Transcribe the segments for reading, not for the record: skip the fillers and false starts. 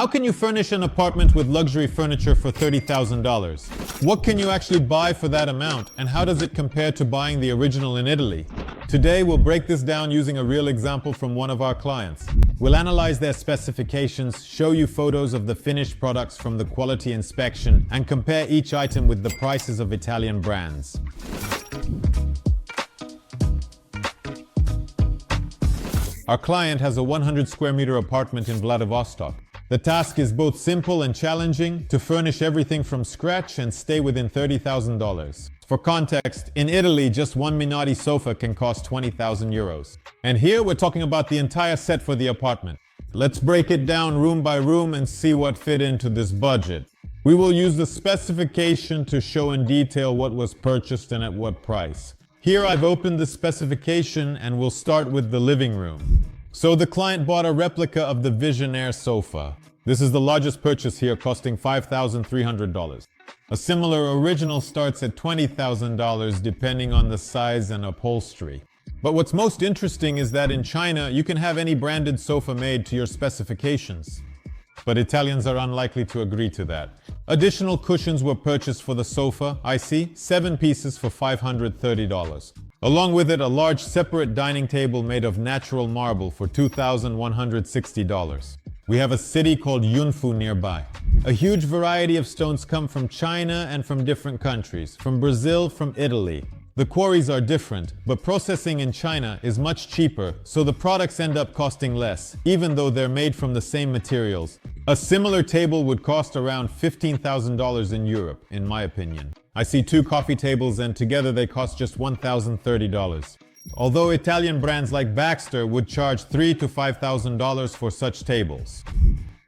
How can you furnish an apartment with luxury furniture for $30,000? What can you actually buy for that amount, and how does it compare to buying the original in Italy? Today we'll break this down using a real example from one of our clients. We'll analyze their specifications, show you photos of the finished products from the quality inspection, and compare each item with the prices of Italian brands. Our client has a 100 square meter apartment in Vladivostok. The task is both simple and challenging: to furnish everything from scratch and stay within $30,000. For context, in Italy, just one Minotti sofa can cost 20,000 euros. And here we're talking about the entire set for the apartment. Let's break it down room by room and see what fit into this budget. We will use the specification to show in detail what was purchased and at what price. Here I've opened the specification and we'll start with the living room. So the client bought a replica of the Visionaire sofa. This is the largest purchase here, costing $5,300. A similar original starts at $20,000 depending on the size and upholstery. But what's most interesting is that in China you can have any branded sofa made to your specifications. But Italians are unlikely to agree to that. Additional cushions were purchased for the sofa. I see 7 pieces for $530. Along with it, a large separate dining table made of natural marble for $2,160. We have a city called Yunfu nearby. A huge variety of stones come from China and from different countries, from Brazil, from Italy. The quarries are different, but processing in China is much cheaper, so the products end up costing less, even though they're made from the same materials. A similar table would cost around $15,000 in Europe, in my opinion. I see 2 coffee tables and together they cost just $1,030. Although Italian brands like Baxter would charge $3,000 to $5,000 for such tables.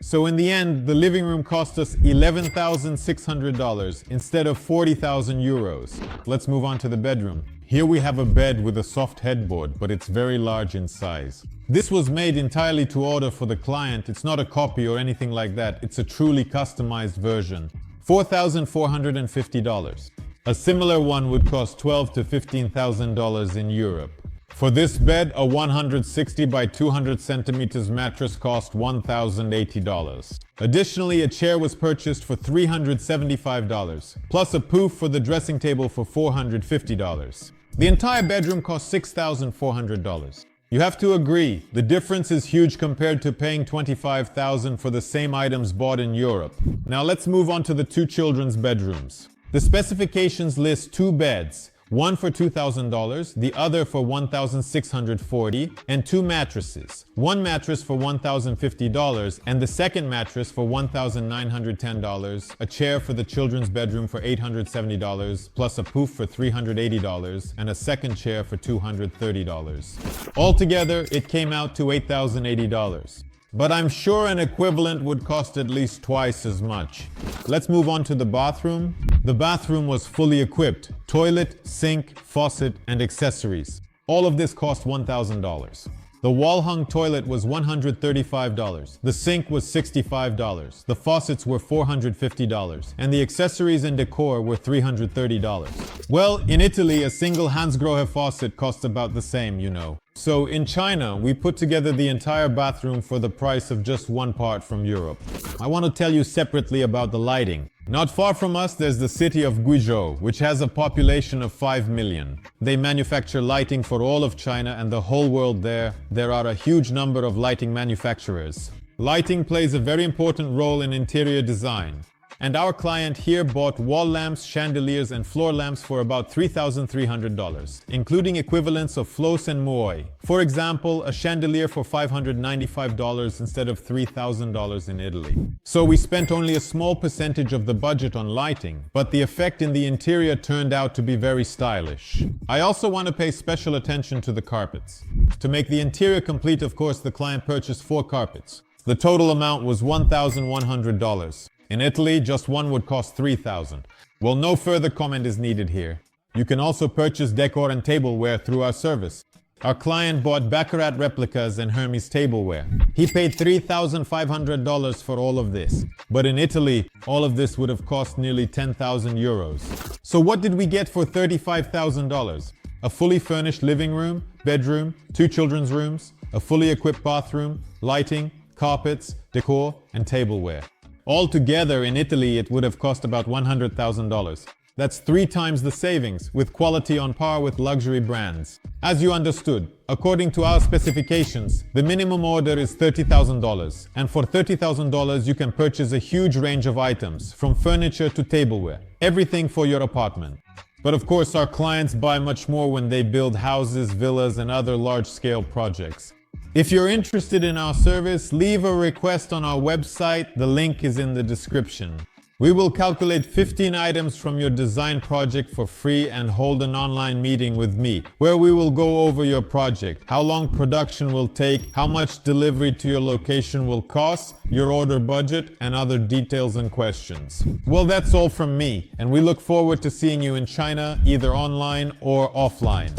So in the end, the living room cost us $11,600 instead of 40,000 euros. Let's move on to the bedroom. Here we have a bed with a soft headboard, but it's very large in size. This was made entirely to order for the client. It's not a copy or anything like that. It's a truly customized version. $4,450. A similar one would cost $12,000 to $15,000 in Europe. For this bed, a 160 by 200 centimeters mattress cost $1,080. Additionally, a chair was purchased for $375, plus a poof for the dressing table for $450. The entire bedroom cost $6,400. You have to agree, the difference is huge compared to paying $25,000 for the same items bought in Europe. Now let's move on to the 2 children's bedrooms. The specifications list 2 beds, one for $2,000, the other for $1,640, and 2 mattresses. One mattress for $1,050 and the second mattress for $1,910, a chair for the children's bedroom for $870, plus a poof for $380, and a second chair for $230. Altogether, it came out to $8,080. But I'm sure an equivalent would cost at least twice as much. Let's move on to the bathroom. The bathroom was fully equipped: toilet, sink, faucet, and accessories. All of this cost $1,000. The wall-hung toilet was $135, the sink was $65, the faucets were $450, and the accessories and decor were $330. Well, in Italy, a single Hansgrohe faucet costs about the same, you know. So in China, we put together the entire bathroom for the price of just one part from Europe. I want to tell you separately about the lighting. Not far from us, there's the city of Guizhou, which has a population of 5 million. They manufacture lighting for all of China and the whole world there. There are a huge number of lighting manufacturers. Lighting plays a very important role in interior design. And our client here bought wall lamps, chandeliers, and floor lamps for about $3,300, including equivalents of Flos and Muoi. For example, a chandelier for $595 instead of $3,000 in Italy. So we spent only a small percentage of the budget on lighting, but the effect in the interior turned out to be very stylish. I also want to pay special attention to the carpets. To make the interior complete, of course, the client purchased 4 carpets. The total amount was $1,100. In Italy, just one would cost $3,000. Well, no further comment is needed here. You can also purchase decor and tableware through our service. Our client bought Baccarat replicas and Hermes tableware. He paid $3,500 for all of this. But in Italy, all of this would have cost nearly 10,000 euros. So what did we get for $35,000? A fully furnished living room, bedroom, 2 children's rooms, a fully equipped bathroom, lighting, carpets, decor, and tableware. Altogether, in Italy, it would have cost about $100,000. That's 3 times the savings, with quality on par with luxury brands. As you understood, according to our specifications, the minimum order is $30,000. And for $30,000, you can purchase a huge range of items, from furniture to tableware. Everything for your apartment. But of course, our clients buy much more when they build houses, villas, and other large-scale projects. If you're interested in our service, leave a request on our website. The link is in the description. We will calculate 15 items from your design project for free and hold an online meeting with me, where we will go over your project, how long production will take, how much delivery to your location will cost, your order budget, and other details and questions. Well, that's all from me, and we look forward to seeing you in China, either online or offline.